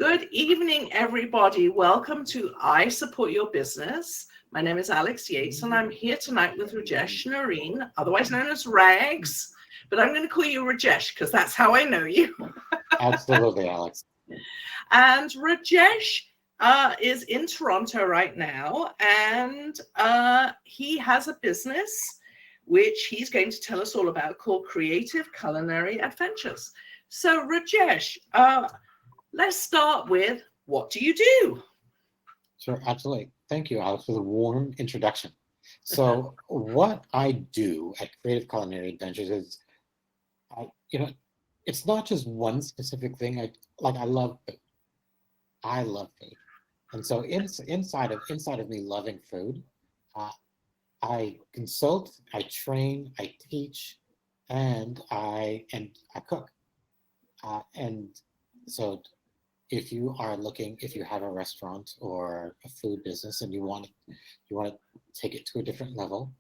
Good evening, everybody. Welcome to I Support Your Business. My name is Alex Yates, and I'm here tonight with Rajesh Narine, otherwise known as Rags, but I'm going to call you Rajesh because that's how I know you. Absolutely, Alex. And Rajesh is in Toronto right now, and he has a business which he's going to tell us all about called Creative Culinary Adventures. So, Rajesh, let's start with, what do you do? Sure, absolutely. Thank you, Alex, for the warm introduction. So, what I do at Creative Culinary Adventures is, it's not just one specific thing. I love food. I love food, and so inside of me loving food, uh, I consult, I train, I teach, and I cook. And so if you have a restaurant or a food business and you want to take it to a different level,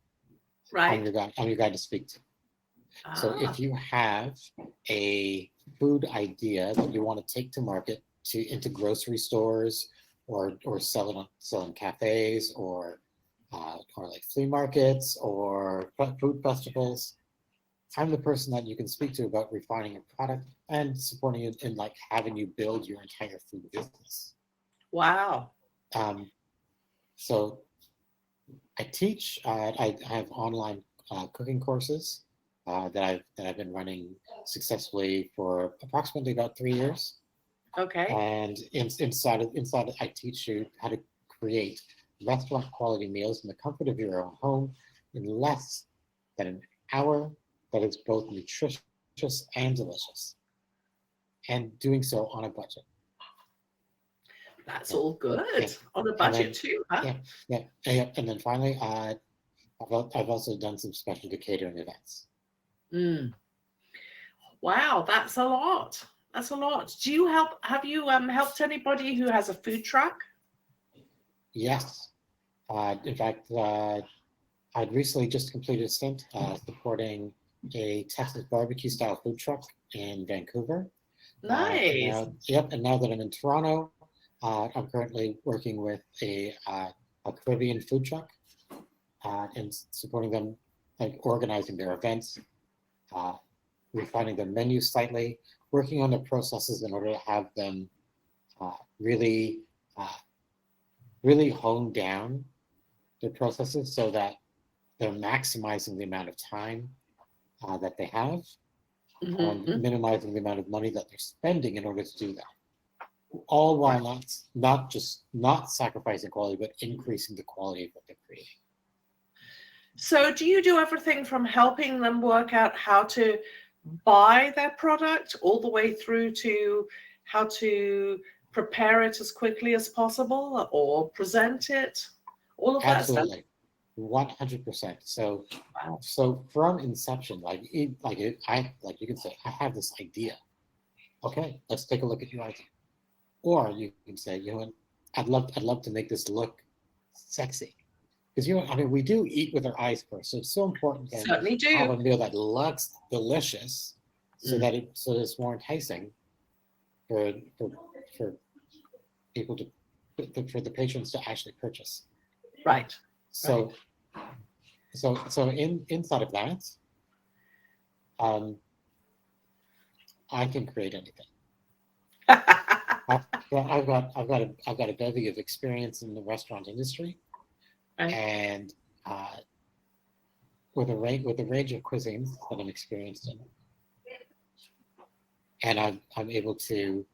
Right. I'm your guy to speak to. So if you have a food idea that you want to take to market into grocery stores or sell in cafes or like flea markets or food festivals, I'm the person that you can speak to about refining a product and supporting it in like having you build your entire food business. Wow. So I teach. I have online cooking courses that I've been running successfully for approximately about 3 years. Okay. And inside, I teach you how to create restaurant quality meals in the comfort of your own home in less than an hour. That is both nutritious and delicious, and doing so on a budget. That's all good. On a budget too, huh? Yeah. And then finally, I've also done some specialty catering events. Wow, that's a lot. That's a lot. Have you helped anybody who has a food truck? Yes. In fact, I'd recently just completed a stint supporting a Texas barbecue style food truck in Vancouver. Nice. And now that I'm in Toronto, I'm currently working with a Caribbean food truck and supporting them, like organizing their events, refining their menus slightly, working on the processes in order to have them really hone down their processes so that they're maximizing the amount of time that they have and minimizing the amount of money that they're spending in order to do that. All while not sacrificing quality, but increasing the quality of what they're creating. So do you do everything from helping them work out how to buy their product all the way through to how to prepare it as quickly as possible or present it? All of that stuff? Absolutely. 100%. So, so from inception, you can say, I have this idea. Okay, let's take a look at your idea. Or you can say, you know what, I'd love to make this look sexy. Because we do eat with our eyes first. So it's so important to Certainly do. have a meal that looks delicious, so that it's more enticing for people for the patrons to actually purchase. Right. So, inside of that, I can create anything. I've got a bevy of experience in the restaurant industry, and with a range of cuisines that I'm experienced in, and I'm able to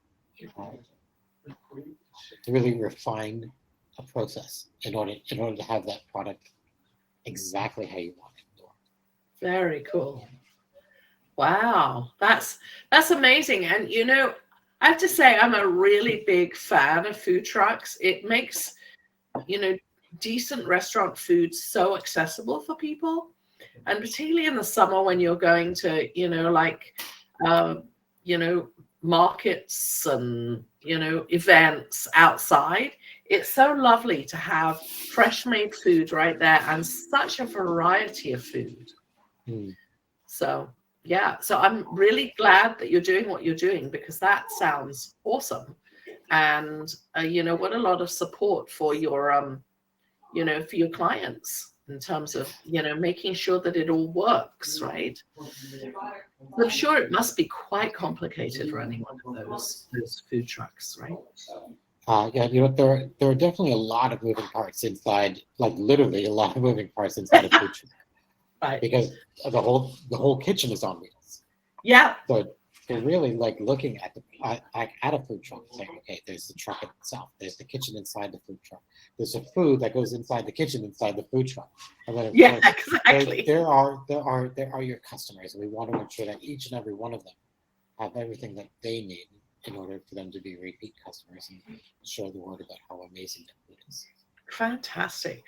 really refine a process in order to have that product exactly how you want it. Very cool. Wow, that's amazing. And I have to say, I'm a really big fan of food trucks. It makes decent restaurant food so accessible for people, and particularly in the summer when you're going to markets and events outside. It's so lovely to have fresh made food right there and such a variety of food. So yeah, so I'm really glad that you're doing what you're doing, because that sounds awesome. and what a lot of support for your for your clients in terms of making sure that it all works, right? I'm sure it must be quite complicated running one of those food trucks, right? Yeah, there are definitely a lot of moving parts inside, like literally a lot of moving parts inside a food truck, Right. because the whole kitchen is on wheels. Yeah. So really, like looking at a food truck, saying, okay, there's the truck itself, there's the kitchen inside the food truck, there's the food that goes inside the kitchen inside the food truck, and then of course, exactly. there are your customers, and we want to ensure that each and every one of them have everything that they need in order for them to be repeat customers and share the word about how amazing their food is. Fantastic.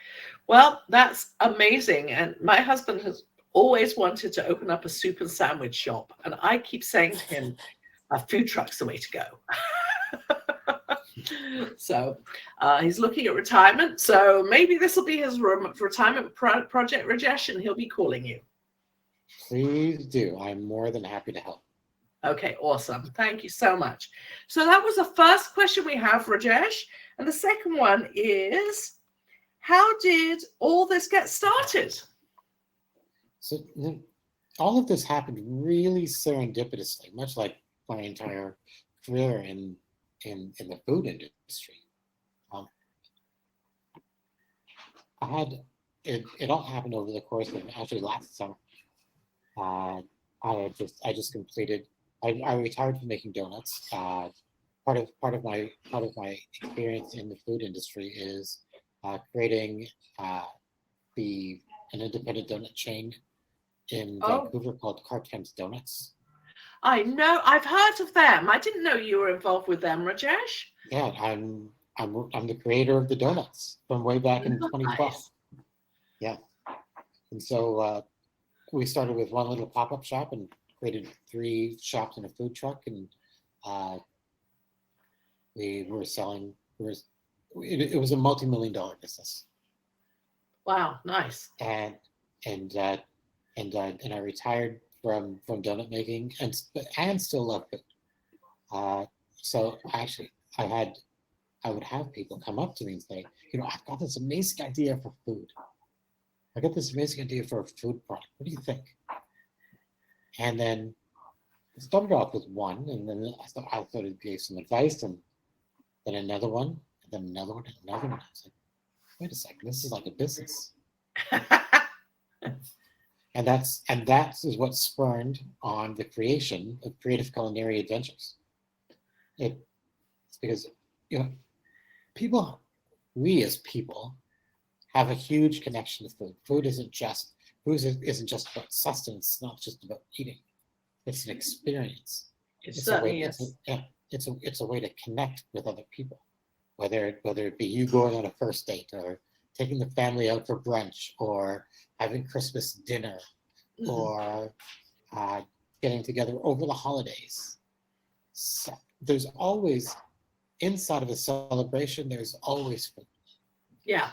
Well, that's amazing. And my husband has always wanted to open up a soup and sandwich shop. And I keep saying to him, a food truck's the way to go. So he's looking at retirement. So maybe this will be his retirement project, Rajesh, and he'll be calling you. Please do. I'm more than happy to help. Okay, awesome. Thank you so much. So that was the first question we have, Rajesh. And the second one is, how did all this get started? So all of this happened really serendipitously, much like my entire career in the food industry. It all happened over the course of actually last summer. I just completed. I retired from making donuts. Part of my experience in the food industry is creating an independent donut chain in Vancouver called Cartem's Donuts. I know, I've heard of them. I didn't know you were involved with them, Rajesh. Yeah, I'm the creator of the donuts from way back in 2012. Nice. Yeah, and so we started with one little pop-up shop and created 3 shops in a food truck, and we were selling. It was a multi-million-dollar business. Wow, nice. And I retired from donut making and still love food. So actually, I would have people come up to me and say, I've got this amazing idea for food. I got this amazing idea for a food product. What do you think? And then I started off with one, and then I started gave some advice, and then another one, and then another one, and another one. I was like, wait a second, this is like a business. And that is what spurned on the creation of Creative Culinary Adventures. It's because we as people have a huge connection to food. Food isn't just about sustenance. It's not just about eating. It's an experience. It's a way to connect with other people, whether it be you going on a first date, or taking the family out for brunch, or having Christmas dinner, or getting together over the holidays. So there's always, inside of a celebration, there's always food. Yeah.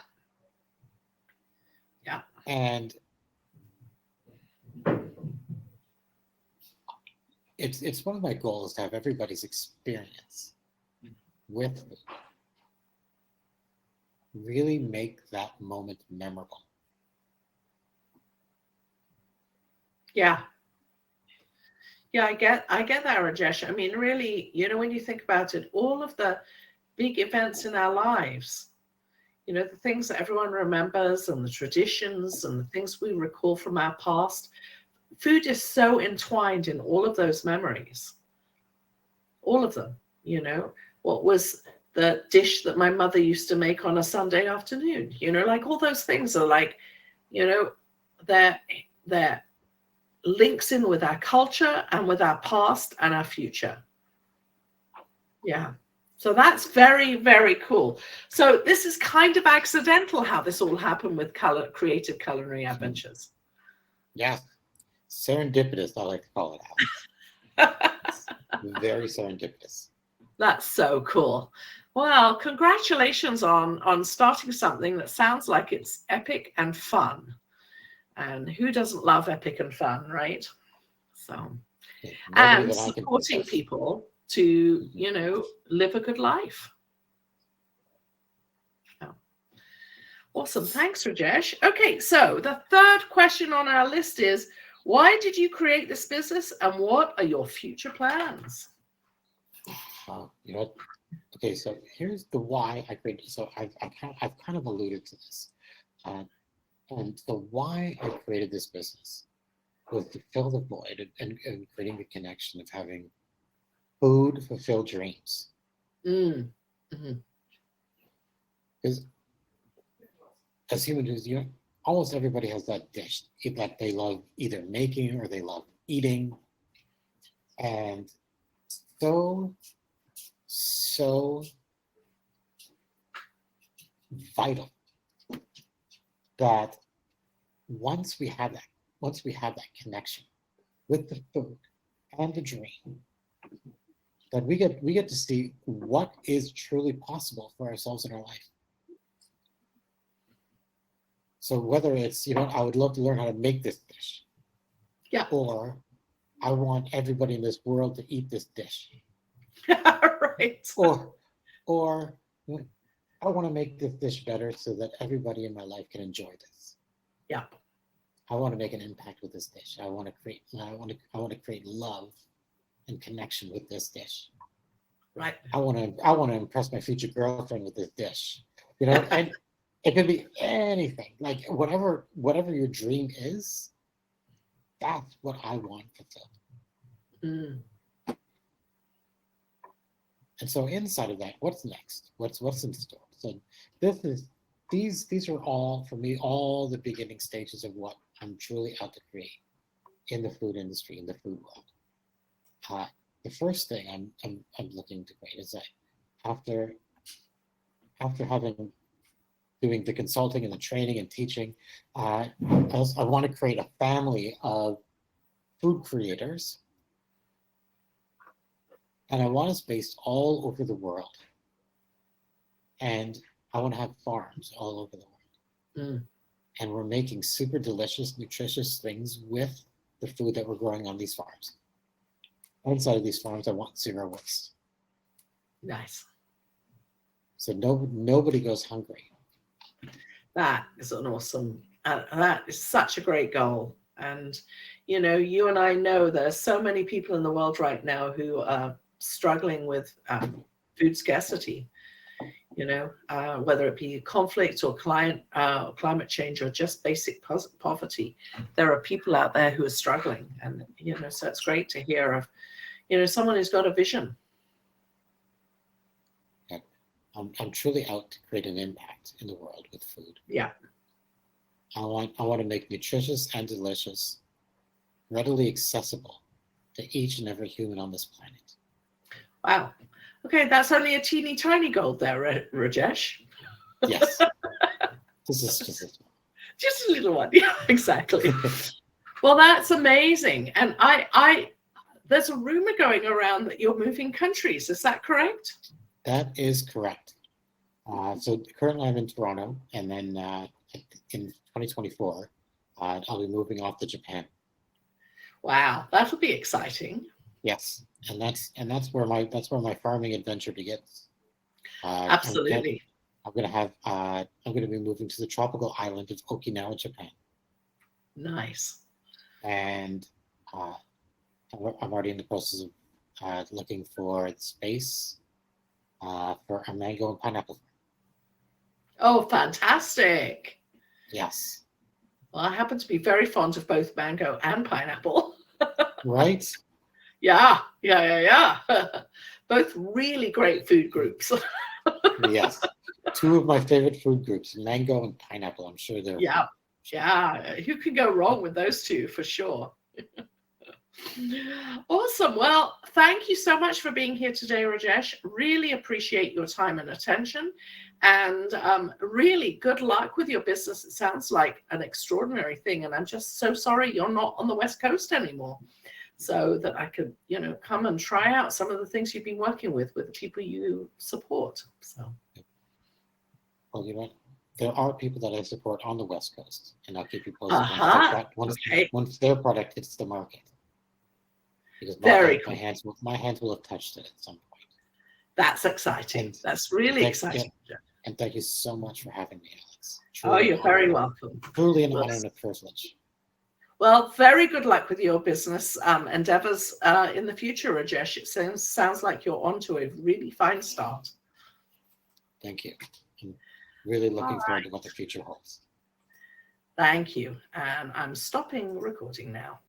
And it's one of my goals to have everybody's experience with food really make that moment memorable. Yeah, I get that, Rajesh. I mean, really, when you think about it, all of the big events in our lives, the things that everyone remembers, and the traditions and the things we recall from our past, food is so entwined in all of those memories. All of them. What was the dish that my mother used to make on a Sunday afternoon? Like all those things are like, they're links in with our culture and with our past and our future. Yeah. So that's very, very cool. So this is kind of accidental how this all happened with Creative Culinary Adventures. Yeah. Serendipitous, I like to call it out. Very serendipitous. That's so cool. Well, congratulations on starting something that sounds like it's epic and fun. And who doesn't love epic and fun, right? So, and supporting people to, live a good life. Oh. Awesome. Thanks, Rajesh. Okay, so the third question on our list is, why did you create this business and what are your future plans? Okay, so here's the why I created. So I've kind of alluded to this. And the why I created this business was to fill the void and creating the connection of having food fulfill dreams. Mm-hmm. Because as human beings, almost everybody has that dish that they love either making or they love eating. And so vital that once we have that connection with the food and the dream, that we get to see what is truly possible for ourselves in our life. So whether it's, I would love to learn how to make this dish. Yeah. Or I want everybody in this world to eat this dish. Right. Or I want to make this dish better so that everybody in my life can enjoy this. Yeah. I want to make an impact with this dish. I want to create love and connection with this dish. Right. I want to impress my future girlfriend with this dish. And it could be anything. Like whatever your dream is, that's what I want fulfilled. Mm. And so inside of that, what's next? What's in store? So these are all, for me, all the beginning stages of what I'm truly out to create in the food industry, in the food world. The first thing I'm looking to create is that after doing the consulting and the training and teaching, I want to create a family of food creators. And I want us based all over the world. And I want to have farms all over the world. And we're making super delicious, nutritious things with the food that we're growing on these farms. Inside of these farms, I want zero waste. Nice. So nobody goes hungry. That is an awesome, that is such a great goal. And, you and I know there's so many people in the world right now who are struggling with food scarcity, whether it be conflict or climate change or just basic poverty. There are people out there who are struggling. And, so it's great to hear of, someone who's got a vision. I'm truly out to create an impact in the world with food. Yeah. I want to make nutritious and delicious, readily accessible to each and every human on this planet. Wow. Okay, that's only a teeny tiny goal there, Rajesh. Yes. This is just a little one. Yeah, exactly. Well, that's amazing. And I there's a rumor going around that you're moving countries. Is that correct? That is correct. So currently I'm in Toronto, and then in 2024, I'll be moving off to Japan. Wow, that'll be exciting. Yes, and that's where my farming adventure begins. Absolutely. I'm gonna be moving to the tropical island of Okinawa, Japan. Nice. And I'm already in the process of looking for space for a mango and pineapple. Oh, fantastic. Yes. Well, I happen to be very fond of both mango and pineapple. Right? Yeah. Both really great food groups. Yes. Two of my favorite food groups, mango and pineapple. I'm sure they're... Yeah. Who can go wrong with those two, for sure? Awesome. Well, thank you so much for being here today, Rajesh. Really appreciate your time and attention, and really good luck with your business. It sounds like an extraordinary thing, and I'm just so sorry you're not on the West Coast anymore, so that I could, come and try out some of the things you've been working with the people you support. So, well, there are people that I support on the West Coast, and I'll keep you posted once their product hits the market. because Very cool. my hands will have touched it at some point. That's exciting. And That's really thank, exciting. and thank you so much for having me, Alex. Oh, you're very welcome. Truly an honor and a privilege. Well, very good luck with your business endeavors in the future, Rajesh. It sounds like you're onto a really fine start. Thank you. I'm really looking forward to what the future holds. Thank you. And I'm stopping recording now.